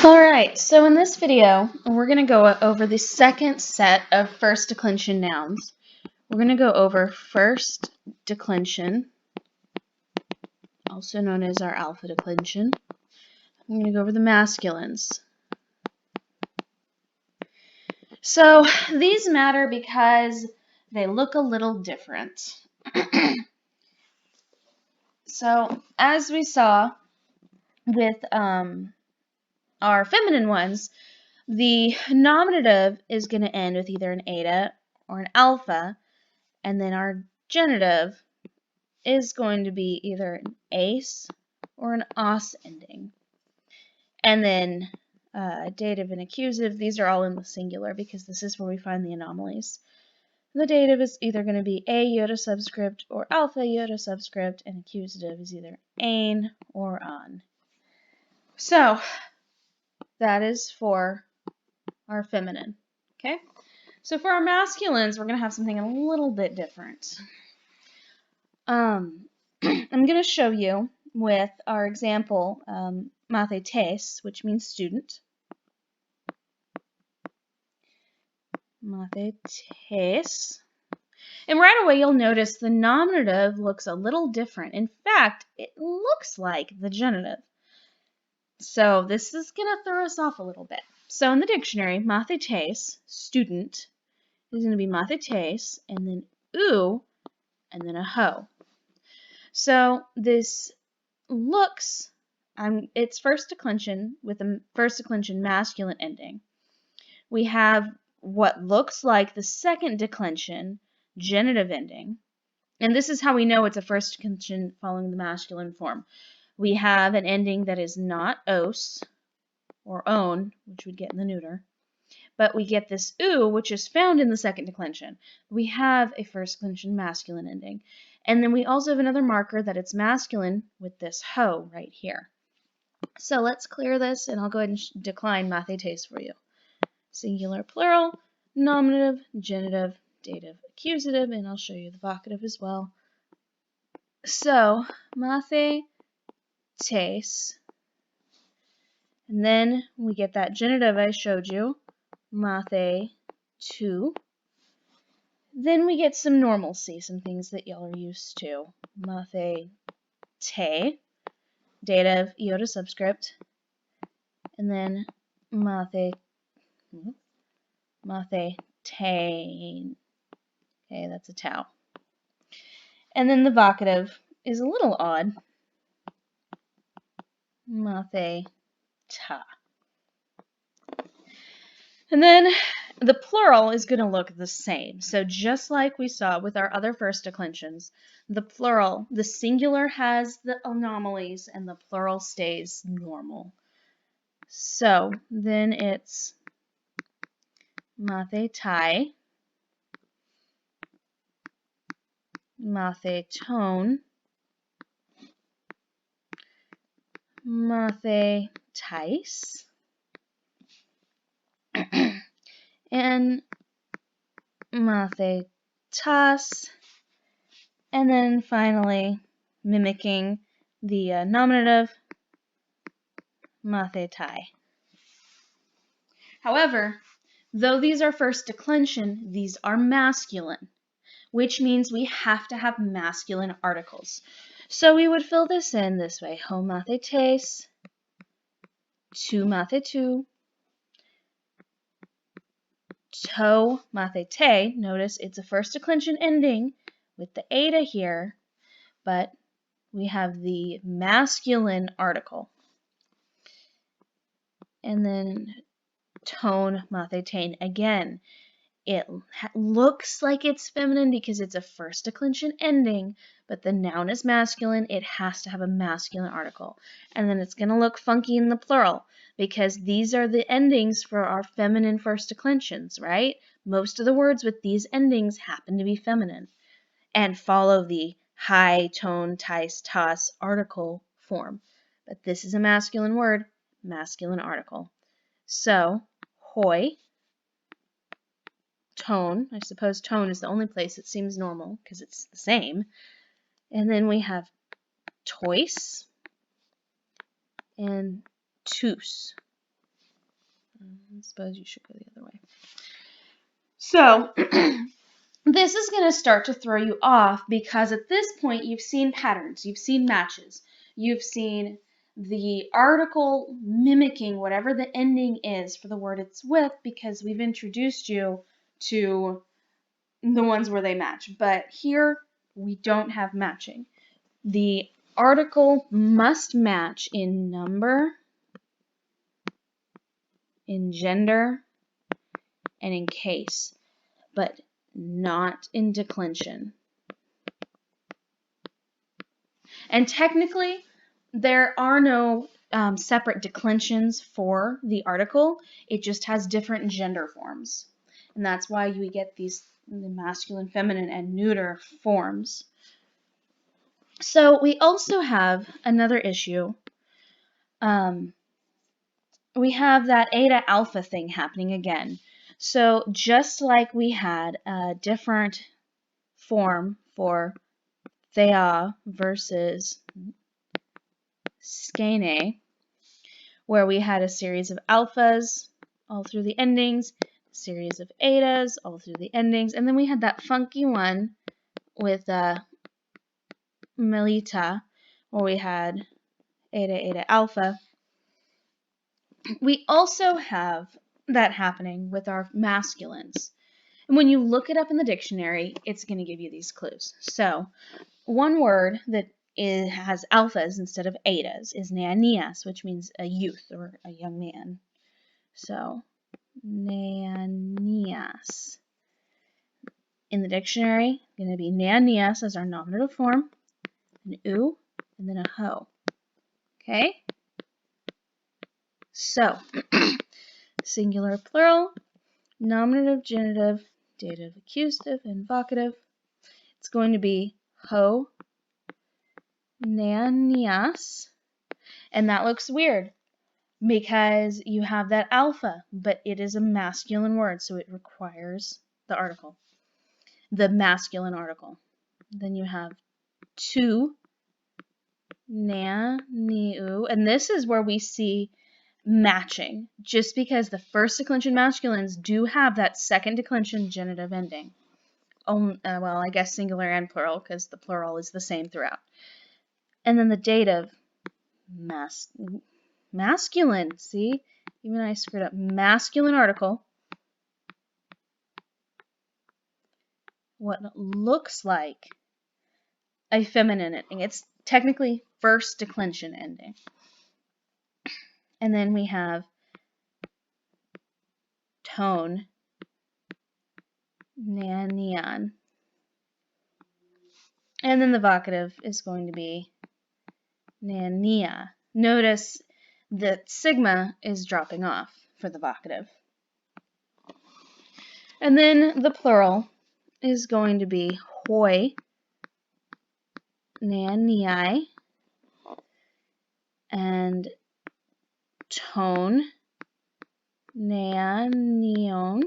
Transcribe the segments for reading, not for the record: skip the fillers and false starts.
Alright, so in this video, we're going to go over the second set of first declension nouns. We're going to go over first declension, also known as our alpha declension. I'm going to go over the masculines. So these matter because they look a little different. So as we saw with our feminine ones, the nominative is going to end with either an eta or an alpha, and then our genitive is going to be either an ace or an os ending. And then dative and accusative, these are all in the singular because this is where we find the anomalies. The dative is either going to be a iota subscript or alpha iota subscript, and accusative is either ain or on. So that is for our feminine. Okay? So for our masculines, we're going to have something a little bit different. I'm going to show you with our example, mathetes, which means student. Mathetes. And right away you'll notice the nominative looks a little different. In fact, it looks like the genitive. So this is going to throw us off a little bit. So in the dictionary, mathetes, student, is going to be mathetes, and then oo, and then a ho. So this looks, it's first declension with a first declension masculine ending. We have what looks like the second declension genitive ending. And this is how we know it's a first declension following the masculine form. We have an ending that is not os or own, which we'd get in the neuter, but we get this oo, which is found in the second declension. We have a first declension masculine ending. And then we also have another marker that it's masculine with this ho right here. So let's clear this, and I'll go ahead and decline mathetes for you. Singular, plural, nominative, genitive, dative, accusative, and I'll show you the vocative as well. So, mathetes, and then we get that genitive I showed you, mathetu. Then we get some normalcy, some things that y'all are used to. Mathete, dative, iota subscript, and then mathetain. Okay, that's a tau. And then the vocative is a little odd. Matheta. And then the plural is going to look the same. So just like we saw with our other first declensions, the plural, the singular has the anomalies and the plural stays normal. So then it's mathetai, mathetone, mathetais, and mathetas, and then finally mimicking the nominative, mathetai. However, though these are first declension, these are masculine, which means we have to have masculine articles. So we would fill this in this way: ho mathetes, tu mathetu, to mathete. Notice it's a first declension ending with the eta here, but we have the masculine article. And then tone mathetain. Again, it looks like it's feminine because it's a first declension ending, but the noun is masculine. It has to have a masculine article. And then it's going to look funky in the plural because these are the endings for our feminine first declensions, right? Most of the words with these endings happen to be feminine and follow the high tone, tais, tas article form. But this is a masculine word, masculine article. So, hoi, tone. I suppose tone is the only place it seems normal because it's the same. And then we have tois and tus. I suppose you should go the other way. So this is going to start to throw you off because at this point you've seen patterns, you've seen matches, you've seen the article mimicking whatever the ending is for the word it's with because we've introduced you to the ones where they match. But here we don't have matching. The article must match in number, in gender, and in case, but not in declension. And technically, there are no separate declensions for the article. It just has different gender forms. And that's why we get these the masculine, feminine, and neuter forms. So we also have another issue. We have that eta alpha thing happening again. So just like we had a different form for thea versus skene, where we had a series of alphas all through the endings, a series of etas all through the endings, and then we had that funky one with Melita, where we had eta alpha. We also have that happening with our masculines. And when you look it up in the dictionary, it's going to give you these clues. So one word that has alphas instead of etas is neanias, which means a youth or a young man. So neanias. In the dictionary, going to be neanias as our nominative form, an u, and then a ho. Okay? So, singular, plural, nominative, genitive, dative, accusative, and vocative. It's going to be ho, neanias, and that looks weird because you have that alpha, but it is a masculine word, so it requires the article, the masculine article. Then you have tu, na, niu, and this is where we see matching, just because the first declension masculines do have that second declension genitive ending. Well, I guess singular and plural, because the plural is the same throughout. And then the dative, masculine, see? Even I screwed up. Masculine article. What looks like a feminine ending. It's technically first declension ending. And then we have tone, neon. And then the vocative is going to be nania. Notice that sigma is dropping off for the vocative. And then the plural is going to be hoi, nanii, and tone, neon,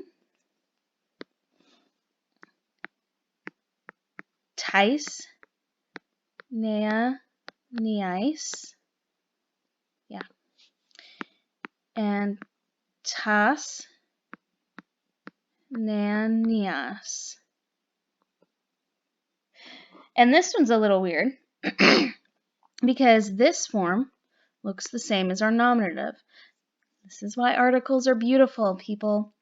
tais, neais, yeah, and tas, nanias. And this one's a little weird because this form looks the same as our nominative. This is why articles are beautiful, people.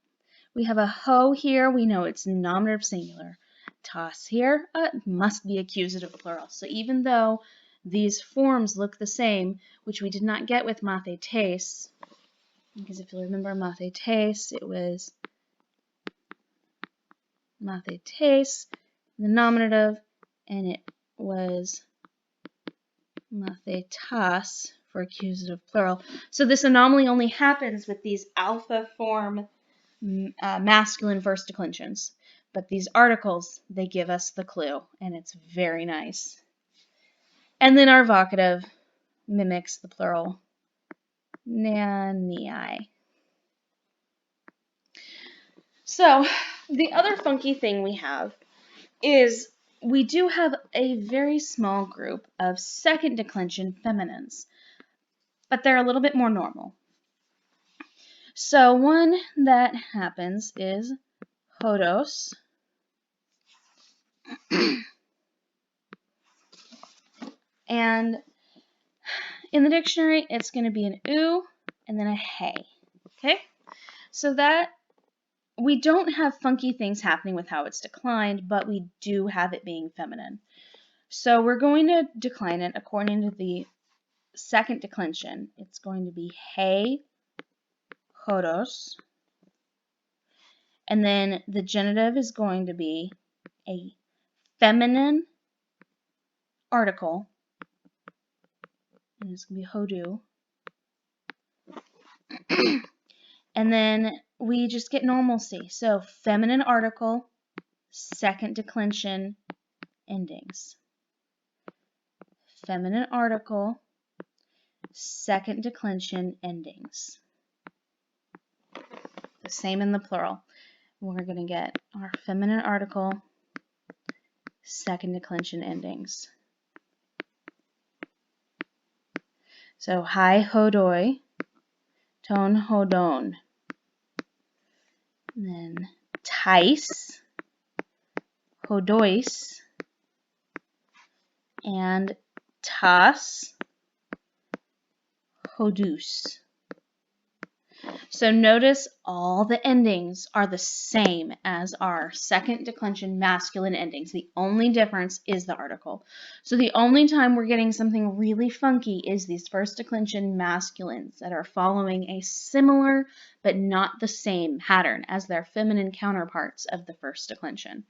We have a ho here. We know it's nominative singular. Tas here must be accusative plural. So even though these forms look the same, which we did not get with mathetes, because if you remember mathetes, it was mathetes, the nominative, and it was mathetas for accusative plural. So this anomaly only happens with these alpha form masculine first declensions. But these articles, they give us the clue, and it's very nice. And then our vocative mimics the plural, nanii. So the other funky thing we have is we do have a very small group of second declension feminines, but they're a little bit more normal. So one that happens is hodos. And in the dictionary, it's going to be an oo and then a hey. Okay? So that we don't have funky things happening with how it's declined, but we do have it being feminine. So we're going to decline it according to the second declension. It's going to be hey, hodos. And then the genitive is going to be a feminine article. And it's going to be hodu. And then we just get normalcy. So feminine article, second declension, endings. Feminine article, second declension, endings. The same in the plural. We're going to get our feminine article, second declension, endings. So hi hodoi, ton hodon. And then tais, hodois, and tas, hodus. So notice all the endings are the same as our second declension masculine endings. The only difference is the article. So the only time we're getting something really funky is these first declension masculines that are following a similar but not the same pattern as their feminine counterparts of the first declension.